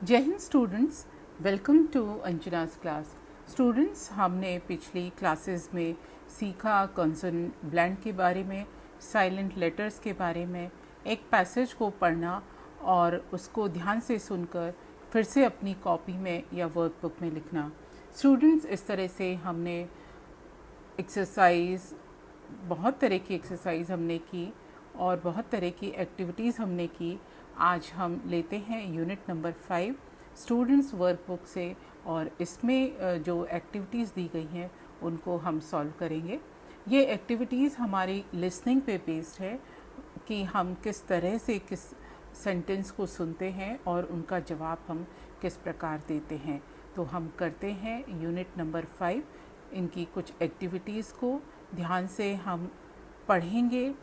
जय Hind students, welcome to अंजना's class. Students, हमने पिछली क्लासेस में सीखा कॉन्सोनेंट ब्लेंड के बारे में, साइलेंट लेटर्स के बारे में, एक पैसेज को पढ़ना और उसको ध्यान से सुनकर फिर से अपनी कॉपी में या वर्कबुक में लिखना। स्टूडेंट्स, इस तरह से हमने एक्सरसाइज, बहुत तरह की एक्सरसाइज हमने की और बहुत तरह की एक्टिविटीज़ हमने की। आज हम लेते हैं यूनिट नंबर 5 स्टूडेंट्स वर्कबुक से और इसमें जो एक्टिविटीज़ दी गई हैं उनको हम सॉल्व करेंगे। ये एक्टिविटीज़ हमारी लिसनिंग पे बेस्ड है कि हम किस तरह से किस सेंटेंस को सुनते हैं और उनका जवाब हम किस प्रकार देते हैं। तो हम करते हैं यूनिट नंबर 5, इनकी कुछ एक्टिविटीज़ को ध्यान से हम पढ़ेंगे,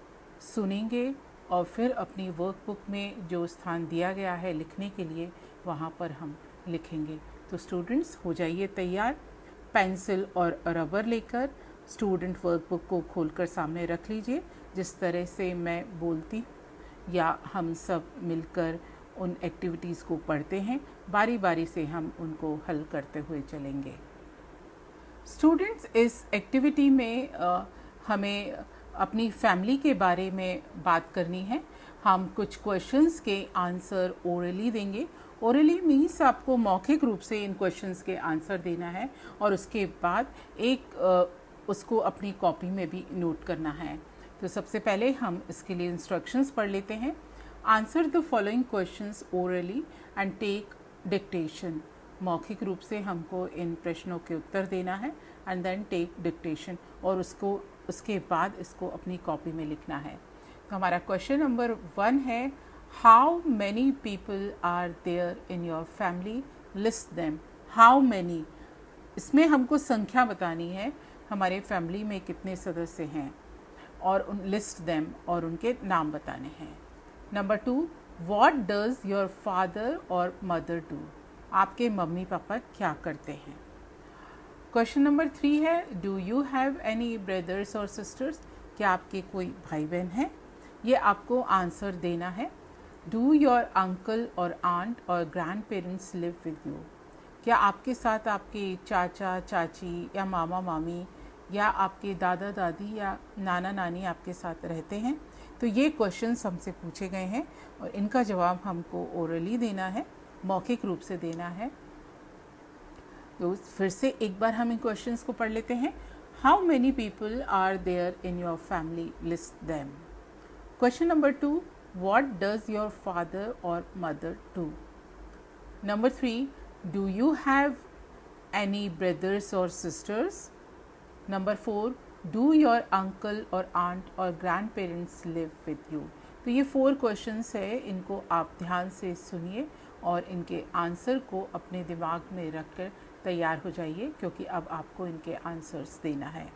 सुनेंगे और फिर अपनी वर्कबुक में जो स्थान दिया गया है लिखने के लिए वहाँ पर हम लिखेंगे। तो स्टूडेंट्स, हो जाइए तैयार। पेंसिल और रबर लेकर स्टूडेंट वर्कबुक को खोलकर सामने रख लीजिए। जिस तरह से मैं बोलती या हम सब मिलकर उन एक्टिविटीज़ को पढ़ते हैं, बारी बारी से हम उनको हल करते हुए चलेंगे। स्टूडेंट्स, इस एक्टिविटी में हमें अपनी फैमिली के बारे में बात करनी है। हम कुछ क्वेश्चंस के आंसर ओरली देंगे। ओरली मीन्स आपको मौखिक रूप से इन क्वेश्चंस के आंसर देना है और उसके बाद उसको अपनी कॉपी में भी नोट करना है। तो सबसे पहले हम इसके लिए इंस्ट्रक्शंस पढ़ लेते हैं। Answer the following questions orally and take dictation. मौखिक रूप से हमको इन प्रश्नों के उत्तर देना है एंड देन टेक डिक्टेशन, और उसके बाद इसको अपनी कॉपी में लिखना है। तो हमारा क्वेश्चन नंबर 1 है, how many people are there in your family, list them. How many, इसमें हमको संख्या बतानी है, हमारे फैमिली में कितने सदस्य हैं, और लिस्ट देम और उनके नाम बताने हैं। Number 2, what does your father और मदर डू। आपके मम्मी पापा क्या करते हैं। क्वेश्चन नंबर 3 है, do you have any brothers और सिस्टर्स। क्या आपके कोई भाई बहन हैं। ये आपको आंसर देना है। डू योर अंकल और आंट और grandparents live with you. क्या आपके साथ आपके चाचा चाची या मामा मामी या आपके दादा दादी या नाना नानी आपके साथ रहते हैं। तो ये क्वेश्चंस हमसे पूछे गए हैं और इनका जवाब हमको ओरली देना है, मौखिक रूप से देना है। तो फिर से एक बार हम इन क्वेश्चंस को पढ़ लेते हैं। How many people are there in your family, list them. Question number 2, what does your father और mother do. Number 3, do you have any brothers और sisters. Number 4, do your uncle और आंट और grandparents live with you. तो ये 4 questions है, इनको आप ध्यान से सुनिए और इनके आंसर को अपने दिमाग में रखकर तैयार हो जाइए, क्योंकि अब आपको इनके आंसर्स देना है।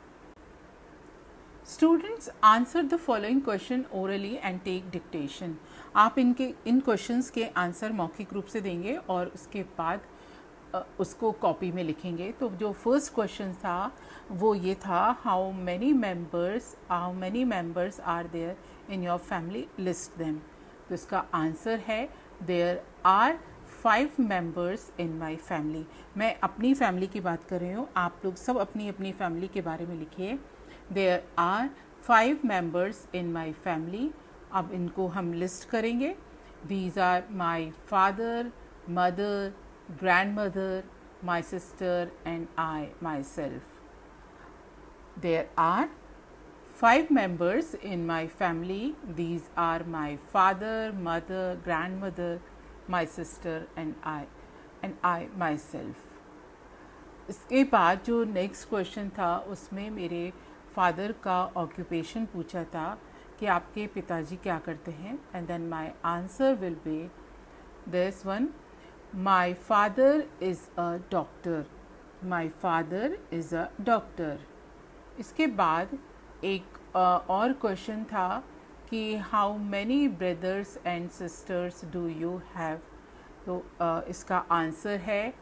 Students, answer the following question orally and take dictation. आप इन क्वेश्चंस के आंसर मौखिक रूप से देंगे और उसके बाद उसको कॉपी में लिखेंगे। तो जो फर्स्ट क्वेश्चन था वो ये था, how many members are there in your family, list them. तो इसका आंसर है, there are 5 members in my family. मैं अपनी फैमिली की बात कर रही हूँ, आप लोग सब अपनी अपनी फैमिली के बारे में लिखिए। There are 5 members in my family. अब इनको हम लिस्ट करेंगे। These are my father, mother, grandmother, my sister and I myself. There are 5 members in my family. These are my father, mother, grandmother, my sister and I myself. इसके बाद जो next question था उसमें मेरे father का occupation पूछा था कि आपके पिताजी क्या करते हैं, and then my answer will be this one, My father is a doctor. My father is a doctor. इसके बाद एक और क्वेश्चन था कि how many brothers and sisters do you have. तो इसका आंसर है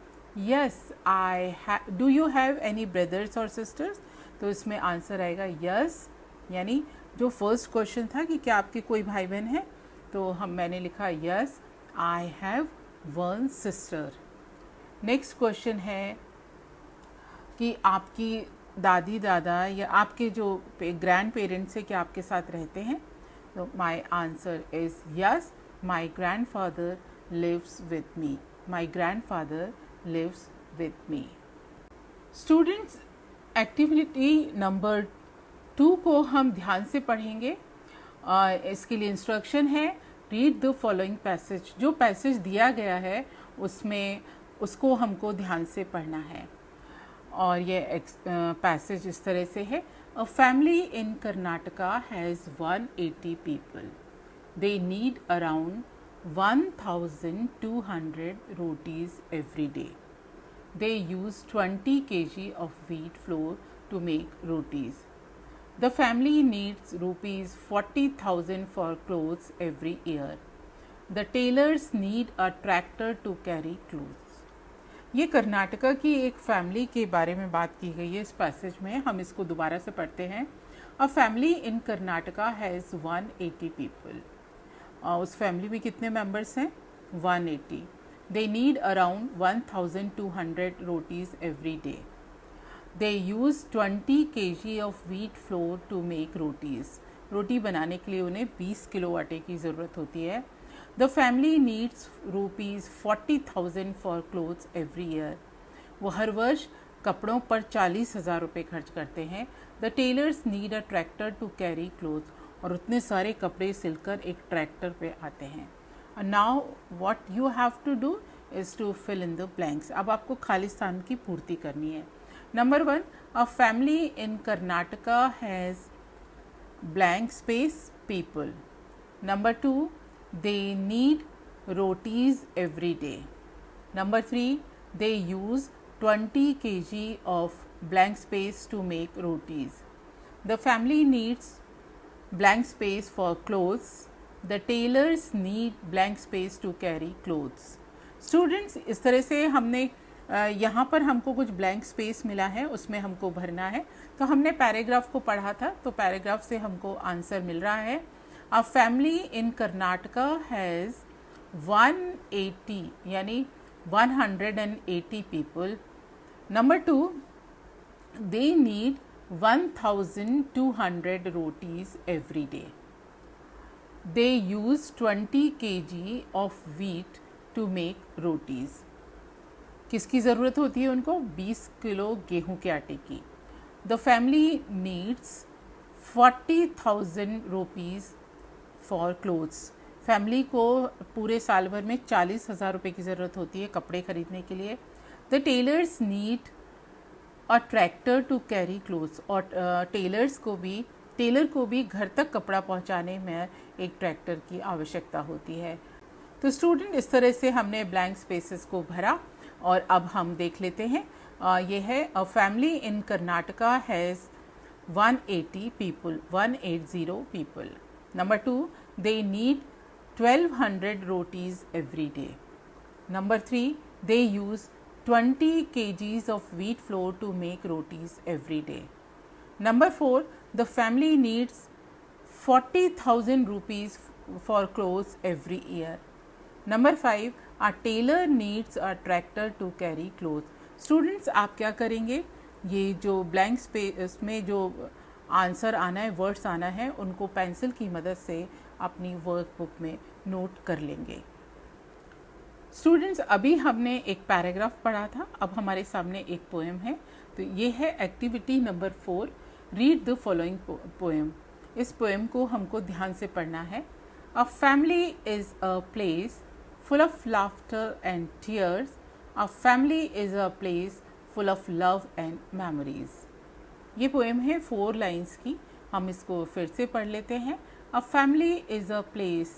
yes I have. Do you have any brothers or sisters? तो इसमें आंसर आएगा yes, यानी जो फर्स्ट क्वेश्चन था कि क्या आपके कोई भाई बहन है, तो मैंने लिखा yes I have one sister. Next question है कि आपकी दादी दादा या आपके जो ग्रैंड पेरेंट्स है क्या आपके साथ रहते हैं? तो my answer is yes, my grandfather lives with me. My grandfather lives with me. Students, activity number 2 को हम ध्यान से पढ़ेंगे। इसके लिए इंस्ट्रक्शन है, रीड द फॉलोइंग पैसेज। जो पैसेज दिया गया है उसको हमको ध्यान से पढ़ना है। और ये पैसेज इस तरह से है, a family in Karnataka has 180 people, they need around 1200 rotis every day, they use 20 kg of wheat flour to make rotis. The family needs rupees 40,000 for clothes every year. The tailors need a tractor to carry clothes. ये कर्नाटका की एक family के बारे में बात की गई है इस पैसेज में। हम इसको दोबारा से पढ़ते हैं। A family in Karnataka has 180 people. उस फैमिली में कितने मेंबर्स हैं? 180। They need around 1200 rotis every day. They use 20 kg of wheat flour to make rotis. रोटी बनाने के लिए उन्हें 20 किलो आटे की ज़रूरत होती है। The family needs rupees 40,000 for clothes every year. वो हर वर्ष कपड़ों पर 40,000 रुपये खर्च करते हैं। The tailors need a tractor to carry clothes. और उतने सारे कपड़े सिलकर एक ट्रैक्टर पे आते हैं। And now what you have to do is to fill in the blanks. अब आपको खाली स्थान की पूर्ति करनी है। Number 1, a family in Karnataka has blank space people. Number 2, they need rotis every day. Number 3, they use 20 kg of blank space to make rotis. The family needs blank space for clothes. The tailors need blank space to carry clothes. Students, इस तरह से हमने यहाँ पर हमको कुछ blank space मिला है, उसमें हमको भरना है। तो हमने पैराग्राफ को पढ़ा था, तो पैराग्राफ से हमको आंसर मिल रहा है। A family in Karnataka has 180 यानी 180 people. Number 2, they need 1200 rotis every day. They use 20 kg of wheat to make rotis. किसकी ज़रूरत होती है उनको? 20 किलो गेहूं के आटे की। The family needs 40,000 rupees for clothes. Family को पूरे साल भर में 40,000 रुपये की ज़रूरत होती है कपड़े खरीदने के लिए। The tailors need a tractor to carry clothes. और टेलर को भी घर तक कपड़ा पहुंचाने में एक ट्रैक्टर की आवश्यकता होती है। तो स्टूडेंट, इस तरह से हमने ब्लैंक स्पेसेस को भरा। और अब हम देख लेते हैं, ये है, a family in Karnataka has 180 people, 180 people. Number 2, they need 1200 rotis every day. Number 3, they use 20 kgs of wheat flour to make rotis every day. Number 4, the family needs 40,000 rupees for clothes every year. Number 5, a tailor needs a tractor to carry clothes. Students, आप क्या करेंगे? ये जो blank space में जो answer आना है, words आना है, उनको पेंसिल की मदद से अपनी वर्कबुक में नोट कर लेंगे। स्टूडेंट्स, अभी हमने एक पैराग्राफ पढ़ा था, अब हमारे सामने एक पोएम है। तो ये है activity number 4, read the following poem. इस पोएम को हमको ध्यान से पढ़ना है। A family is a place full of laughter and tears. A family is a place full of love and memories. ये पोएम है 4 लाइन्स की। हम इसको फिर से पढ़ लेते हैं। A family is a place,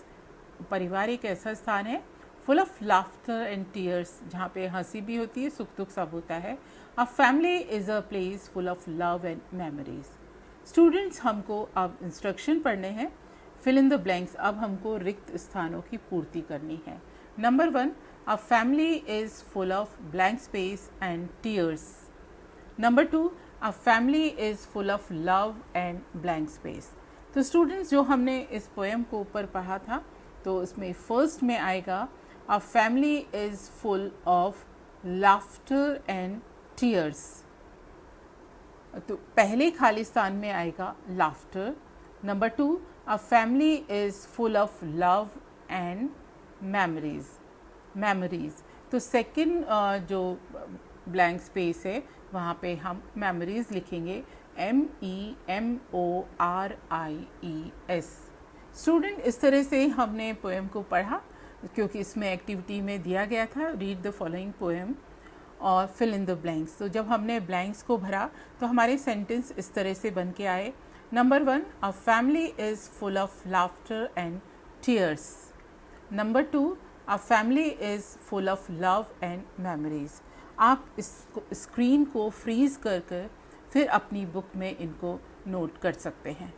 परिवार एक ऐसा स्थान है, full of laughter and tears, जहाँ पे हंसी भी होती है, सुख दुख सब होता है। A family is a place full of love and memories. Students, हमको अब इंस्ट्रक्शन पढ़ने हैं, फिल इन द ब्लैंक्स। अब हमको रिक्त स्थानों की पूर्ति करनी है। Number 1, a family is full of blank space and tears. Number 2, a family is full of love and blank space. तो स्टूडेंट्स, जो हमने इस पोएम को ऊपर पढ़ा था, तो इसमें फर्स्ट में आएगा a family is full of laughter and tears. तो पहले खालिस्तान में आएगा laughter. Number 2, a family is full of love and memories. तो सेकंड जो ब्लैंक स्पेस है वहाँ पे हम मेमोरीज लिखेंगे, MEMORIES। स्टूडेंट, इस तरह से हमने पोएम को पढ़ा, क्योंकि इसमें एक्टिविटी में दिया गया था रीड द फॉलोइंग पोएम और फिल इन द ब्लैंक्स। तो जब हमने ब्लैंक्स को भरा तो हमारे सेंटेंस इस तरह से बन के आए। Number 1, a family is full of laughter and tears. Number 2, a family is full of love and memories. आप इस स्क्रीन को फ्रीज कर फिर अपनी बुक में इनको नोट कर सकते हैं।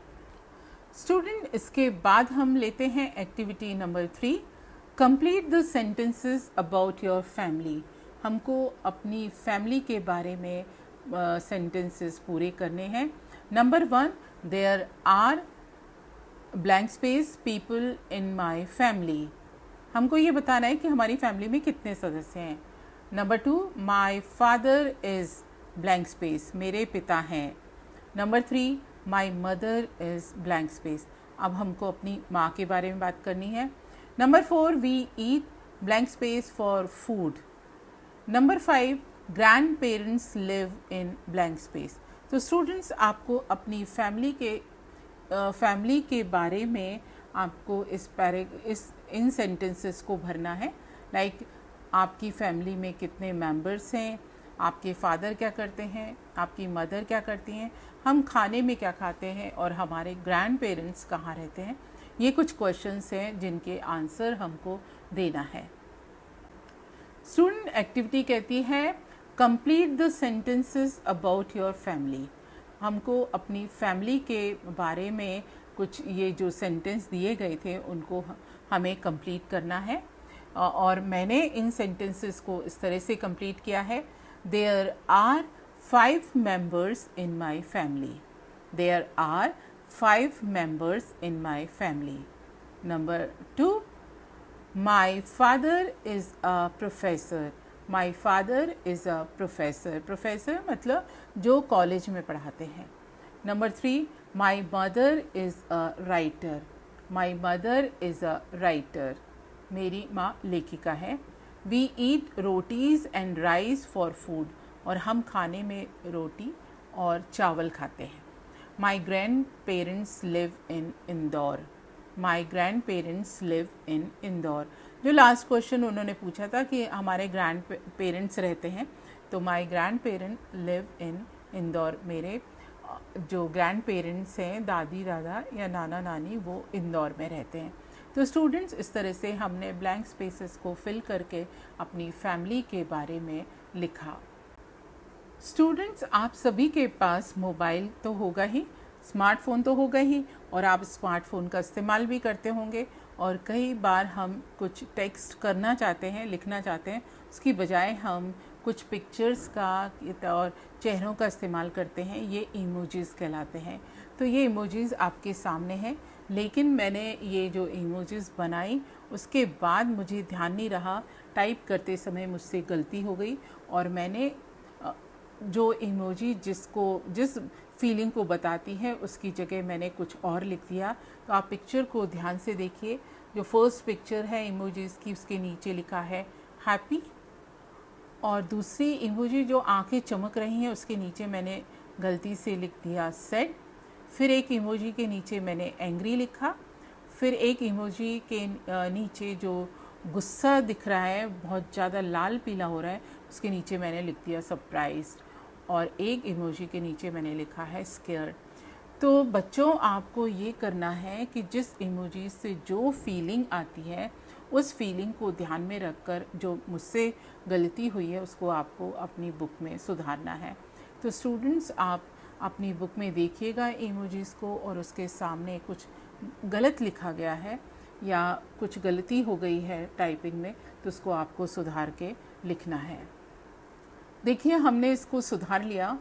स्टूडेंट, इसके बाद हम लेते हैं activity number 3, complete the sentences about your family. हमको अपनी फैमिली के बारे में सेंटेंसेस पूरे करने हैं। Number 1, there are blank space people in my family. हमको ये बताना है कि हमारी फैमिली में कितने सदस्य हैं। Number 2, my father is blank space, मेरे पिता हैं। Number 3, my mother is blank space. अब हमको अपनी माँ के बारे में बात करनी है। Number 4, we eat blank space for food. Number 5, grandparents live in blank space. तो स्टूडेंट्स, आपको अपनी फैमिली के बारे में आपको इन सेंटेंसेस को भरना है। लाइक आपकी फैमिली में कितने मेंबर्स हैं, आपके फादर क्या करते हैं, आपकी मदर क्या करती हैं, हम खाने में क्या खाते हैं और हमारे ग्रैंड पेरेंट्स कहाँ रहते हैं। ये कुछ क्वेश्चंस हैं जिनके आंसर हमको देना है। स्टूडेंट, एक्टिविटी कहती है complete the sentences about your family. हमको अपनी फैमिली के बारे में कुछ ये जो सेंटेंस दिए गए थे उनको हमें कंप्लीट करना है, और मैंने इन सेंटेंसेस को इस तरह से कंप्लीट किया है। There are 5 members in my family. There are 5 members in my family. Number 2, my father is a professor. My father is a professor. Professor मतलब जो कॉलेज में पढ़ाते हैं। Number 3, my mother is a writer. My mother is a writer. मेरी माँ लेखिका है। We eat rotis and rice for food. और हम खाने में रोटी और चावल खाते हैं। My grandparents live in Indore. My grandparents live in Indore. जो लास्ट क्वेश्चन उन्होंने पूछा था कि हमारे ग्रैंड पेरेंट्स रहते हैं, तो my grand parent live in Indore. मेरे जो ग्रैंड पेरेंट्स हैं, दादी दादा या नाना नानी, वो इंदौर में रहते हैं। तो स्टूडेंट्स, इस तरह से हमने ब्लैंक स्पेसेस को फिल करके अपनी फैमिली के बारे में लिखा। स्टूडेंट्स, आप सभी के पास मोबाइल तो होगा ही, स्मार्टफ़ोन तो होगा ही, और आप स्मार्टफ़ोन का इस्तेमाल भी करते होंगे। और कई बार हम कुछ टेक्स्ट करना चाहते हैं, लिखना चाहते हैं, उसकी बजाय हम कुछ पिक्चर्स का और चेहरों का इस्तेमाल करते हैं। ये इमोजीज़ कहलाते हैं। तो ये इमोजीज़ आपके सामने हैं, लेकिन मैंने ये जो इमोजीज़ बनाई उसके बाद मुझे ध्यान नहीं रहा, टाइप करते समय मुझसे गलती हो गई और मैंने जो इमोजी जिस फीलिंग को बताती है उसकी जगह मैंने कुछ और लिख दिया। तो आप पिक्चर को ध्यान से देखिए। जो फर्स्ट पिक्चर है इमोजीज़ की, उसके नीचे लिखा है हैप्पी, और दूसरी इमोजी जो आंखें चमक रही हैं उसके नीचे मैंने गलती से लिख दिया सैड। फिर एक इमोजी के नीचे मैंने एंग्री लिखा। फिर एक इमोजी के नीचे जो गुस्सा दिख रहा है, बहुत ज़्यादा लाल पीला हो रहा है, उसके नीचे मैंने लिख दिया सरप्राइज्ड। और एक इमोजी के नीचे मैंने लिखा है स्केयर्ड। तो बच्चों, आपको ये करना है कि जिस इमोजी से जो फीलिंग आती है उस फीलिंग को ध्यान में रखकर जो मुझसे गलती हुई है उसको आपको अपनी बुक में सुधारना है। तो स्टूडेंट्स, आप अपनी बुक में देखिएगा इमोजीज़ को, और उसके सामने कुछ गलत लिखा गया है या कुछ गलती हो गई है टाइपिंग में, तो उसको आपको सुधार के लिखना है। देखिए, हमने इसको सुधार लिया।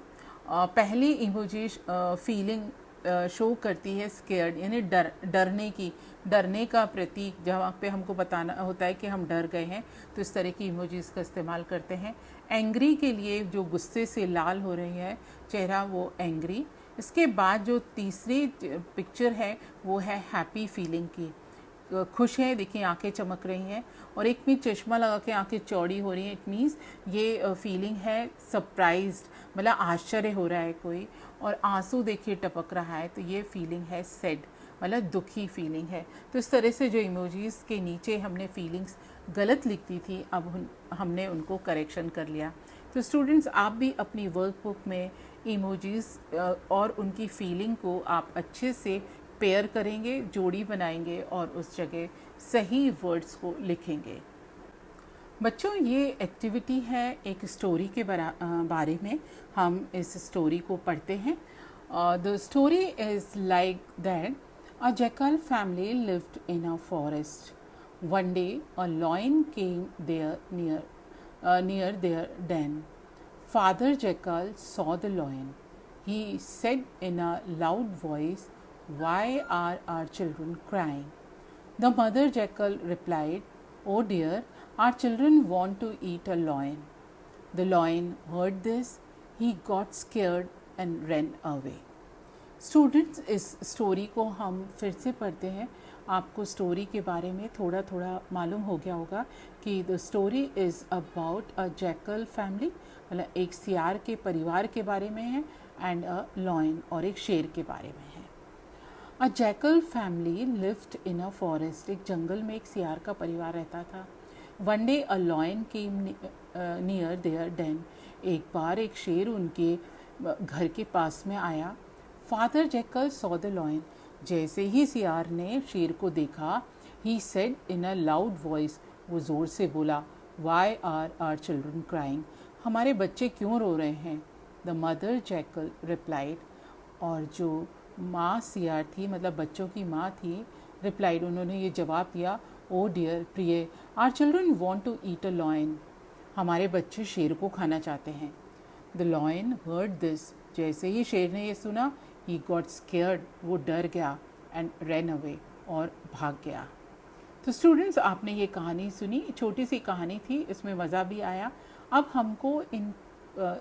पहली इमोजी फीलिंग शो करती है स्केयर्ड, यानी डरने का प्रतीक, जहाँ पे हमको बताना होता है कि हम डर गए हैं, तो इस तरह की इमोजीज का इस्तेमाल करते हैं। एंग्री के लिए जो गुस्से से लाल हो रही है चेहरा, वो एंग्री। इसके बाद जो तीसरी पिक्चर है वो है हैप्पी फीलिंग की, खुश है, देखिए आंखें चमक रही हैं, और एक में चश्मा लगा के आंखें चौड़ी हो रही हैं। इट मीन्स ये फीलिंग है सरप्राइज्ड, मतलब आश्चर्य हो रहा है कोई, और आंसू देखिए टपक रहा है, तो ये फीलिंग है सैड, मतलब दुखी फीलिंग है। तो इस तरह से जो इमोजीज़ के नीचे हमने फीलिंग्स गलत लिखती थी, अब हमने उनको करेक्शन कर लिया। तो स्टूडेंट्स, आप भी अपनी वर्कबुक में इमोजीज़ और उनकी फीलिंग को आप अच्छे से पेयर करेंगे, जोड़ी बनाएंगे और उस जगह सही वर्ड्स को लिखेंगे। बच्चों, ये एक्टिविटी है एक स्टोरी के बारे में। हम इस स्टोरी को पढ़ते हैं। The story is like that a jackal family lived in a forest. One day a lion came there near their den. Father Jackal saw the lion. He said in a loud voice, "Why are our children crying?" The mother jackal replied, "Oh dear, our children want to eat a lion." The lion heard this. He got scared and ran away. Students, इस story को हम फिर से पढ़ते हैं। आपको story के बारे में थोड़ा थोड़ा मालूम हो गया होगा कि the story is about a jackal family, मतलब एक सियार के परिवार के बारे में है, एंड अ लॉयन, और एक शेर के बारे में है। A jackal family lived in a forest, एक जंगल में एक सियार का परिवार रहता था। One day a lion came near their den, एक बार एक शेर उनके घर के पास में आया। Father jackal saw the lion, जैसे ही सियार ने शेर को देखा, he said in a loud voice, वो ज़ोर से बोला, why are are children crying, हमारे बच्चे क्यों रो रहे हैं। द मदर जैकल रिप्लाइड, और जो माँ सियार थी, मतलब बच्चों की माँ थी, रिप्लाइड, उन्होंने ये जवाब दिया, ओ डियर प्रिय, are children want to eat a lion, हमारे बच्चे शेर को खाना चाहते हैं। द लॉयन हर्ड दिस, जैसे ही शेर ने ये सुना, ही गॉट स्केयर्ड, वो डर गया, एंड रैन अवे, और भाग गया। तो स्टूडेंट्स, आपने ये कहानी सुनी, छोटी सी कहानी थी, इसमें मज़ा भी आया। अब हमको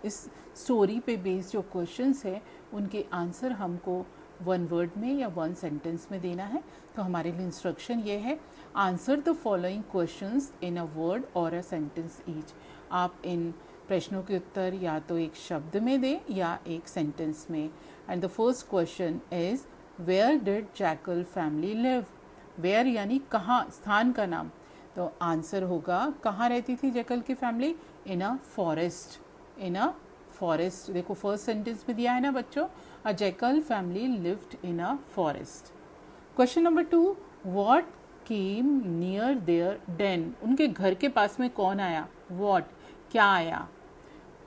इस स्टोरी पे बेस्ड जो क्वेश्चंस है उनके आंसर हमको वन वर्ड में या वन सेंटेंस में देना है। तो हमारे लिए इंस्ट्रक्शन ये है, answer the following questions in a word और अ सेंटेंस ईच। आप इन प्रश्नों के उत्तर या तो एक शब्द में दें या एक सेंटेंस में। And the first question is, where did jackal family live. Where यानी कहाँ, स्थान का नाम, तो आंसर होगा कहाँ रहती थी जैकल की family, in a forest, in a forest. देखो फर्स्ट सेंटेंस में दिया है ना बच्चों, a jackal family lived in a forest. Question number 2, what came near their den, उनके घर के पास में कौन आया, व्हाट, क्या आया।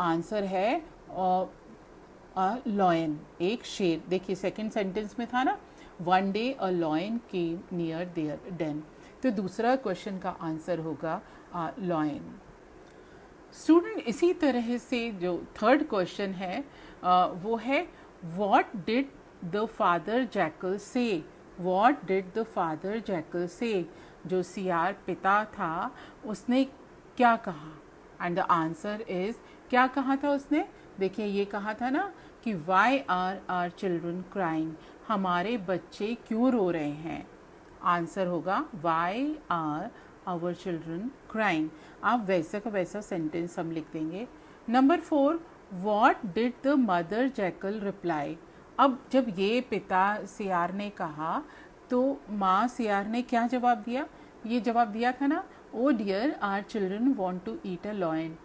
आंसर है अ लॉयन, एक शेर। देखिए सेकंड सेंटेंस में था ना, one day a lion came near their den, तो दूसरा क्वेश्चन का आंसर होगा लॉयन। स्टूडेंट, इसी तरह से जो थर्ड क्वेश्चन है वो है, what did the father jackal say. What did the father jackal say, जो सियार पिता था उसने क्या कहा। एंड द आंसर इज, क्या कहा था उसने, देखिए ये कहा था ना कि why are are children crying, हमारे बच्चे क्यों रो रहे हैं। आंसर होगा why are our children crying. आप वैसा का वैसा सेंटेंस हम लिख देंगे। Number 4, what did the mother jackal reply. अब जब ये पिता सियार ने कहा तो माँ सियार ने क्या जवाब दिया, ये जवाब दिया था ना, oh dear our children want to eat a lion,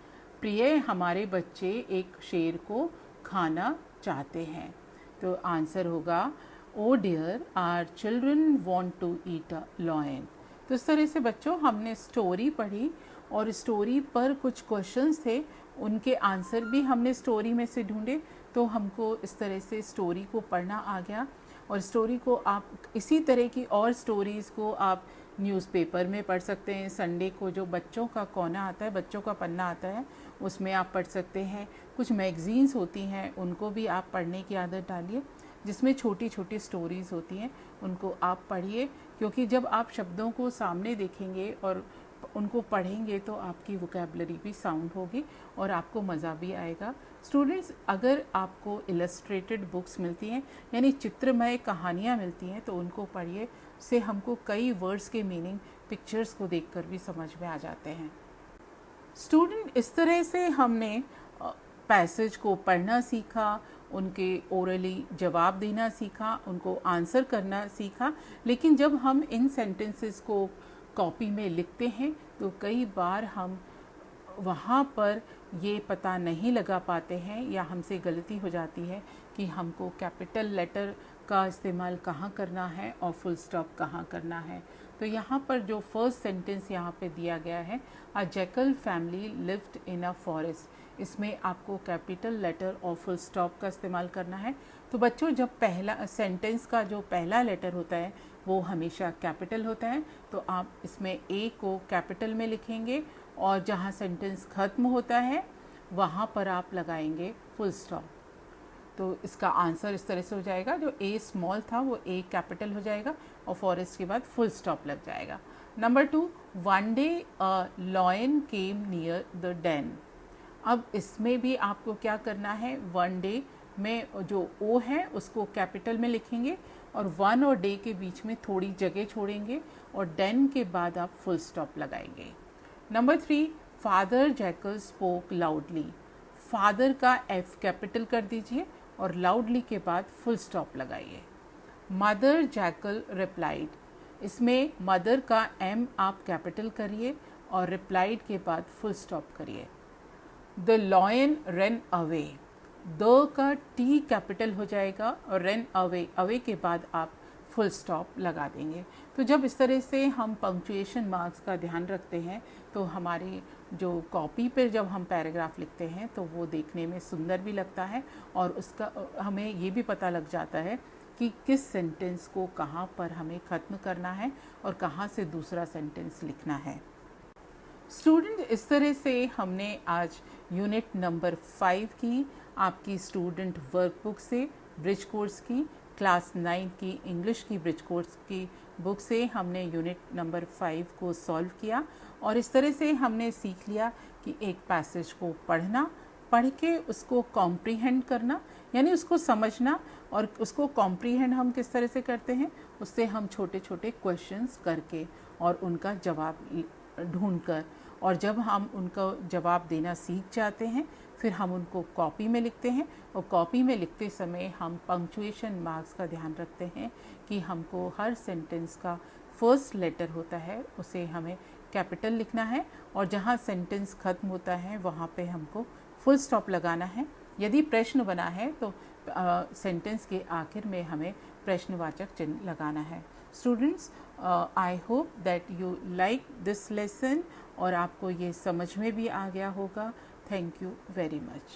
प्रिय हमारे बच्चे एक शेर को खाना चाहते हैं। तो आंसर होगा oh dear our children want to eat a lion. तो इस तरह से बच्चों हमने स्टोरी पढ़ी और स्टोरी पर कुछ क्वेश्चंस थे, उनके आंसर भी हमने स्टोरी में से ढूंढे। तो हमको इस तरह से स्टोरी को पढ़ना आ गया, और स्टोरी को आप इसी तरह की और स्टोरीज़ को आप न्यूज़पेपर में पढ़ सकते हैं। संडे को जो बच्चों का कोना आता है, बच्चों का पन्ना आता है, उसमें आप पढ़ सकते हैं। कुछ मैगज़ीन्स होती हैं, उनको भी आप पढ़ने की आदत डालिए, जिसमें छोटी छोटी स्टोरीज़ होती हैं, उनको आप पढ़िए, क्योंकि जब आप शब्दों को सामने देखेंगे और उनको पढ़ेंगे तो आपकी वोकैबुलरी भी साउंड होगी और आपको मज़ा भी आएगा। स्टूडेंट्स, अगर आपको इलस्ट्रेटेड बुक्स मिलती हैं यानी चित्रमय कहानियाँ मिलती हैं तो उनको पढ़िए, से हमको कई वर्ड्स के मीनिंग पिक्चर्स को देखकर भी समझ में आ जाते हैं। स्टूडेंट, इस तरह से हमने पैसेज को पढ़ना सीखा, उनके ओरली जवाब देना सीखा, उनको आंसर करना सीखा। लेकिन जब हम इन सेंटेंसेस को कॉपी में लिखते हैं तो कई बार हम वहाँ पर ये पता नहीं लगा पाते हैं या हमसे गलती हो जाती है कि हमको कैपिटल लेटर का इस्तेमाल कहाँ करना है और फुल स्टॉप कहाँ करना है। तो यहाँ पर जो फर्स्ट सेंटेंस यहाँ पे दिया गया है, a jackal family lived in a forest, इसमें आपको कैपिटल लेटर और फुल स्टॉप का इस्तेमाल करना है। तो बच्चों, जब पहला सेंटेंस का जो पहला लेटर होता है वो हमेशा कैपिटल होता है, तो आप इसमें ए को कैपिटल में लिखेंगे और जहाँ सेंटेंस ख़त्म होता है वहाँ पर आप लगाएंगे फुल स्टॉप। तो इसका आंसर इस तरह से हो जाएगा, जो ए स्मॉल था वो ए कैपिटल हो जाएगा और फॉरेस्ट के बाद फुल स्टॉप लग जाएगा। Number 2, one day a lion came near the den. अब इसमें भी आपको क्या करना है, वन डे में जो ओ है उसको कैपिटल में लिखेंगे और वन और डे के बीच में थोड़ी जगह छोड़ेंगे और डेन के बाद आप फुल स्टॉप लगाएंगे। Number 3, father jackal spoke loudly. Father का एफ कैपिटल कर दीजिए और लाउडली के बाद फुल स्टॉप लगाइए। मदर जैकल रिप्लाइड, इसमें मदर का एम आप कैपिटल करिए और रिप्लाइड के बाद फुल स्टॉप करिए। The lion run away, the का टी कैपिटल हो जाएगा और रन अवे, अवे के बाद आप फुल स्टॉप लगा देंगे। तो जब इस तरह से हम पंक्चुएशन मार्क्स का ध्यान रखते हैं तो हमारी जो कॉपी पर जब हम पैराग्राफ लिखते हैं तो वो देखने में सुंदर भी लगता है और उसका हमें ये भी पता लग जाता है कि किस सेंटेंस को कहाँ पर हमें ख़त्म करना है और कहाँ से दूसरा सेंटेंस लिखना है। स्टूडेंट, इस तरह से हमने आज यूनिट नंबर 5 की आपकी स्टूडेंट वर्कबुक से ब्रिज कोर्स की क्लास 9 की इंग्लिश की ब्रिज कोर्स की बुक से हमने यूनिट नंबर 5 को सॉल्व किया और इस तरह से हमने सीख लिया कि एक पैसेज को पढ़ना, पढ़ के उसको कॉम्प्रीहेंड करना यानी उसको समझना, और उसको कॉम्प्रीहेंड हम किस तरह से करते हैं, उससे हम छोटे छोटे क्वेश्चंस करके और उनका जवाब ढूंढकर, और जब हम उनका जवाब देना सीख जाते हैं फिर हम उनको कॉपी में लिखते हैं और कॉपी में लिखते समय हम पंक्चुएशन मार्क्स का ध्यान रखते हैं कि हमको हर सेंटेंस का फर्स्ट लेटर होता है उसे हमें कैपिटल लिखना है और जहाँ सेंटेंस ख़त्म होता है वहाँ पे हमको फुल स्टॉप लगाना है। यदि प्रश्न बना है तो सेंटेंस के आखिर में हमें प्रश्नवाचक चिन्ह लगाना है। Students, I hope that you like this lesson और आपको ये समझ में भी आ गया होगा। Thank you very much.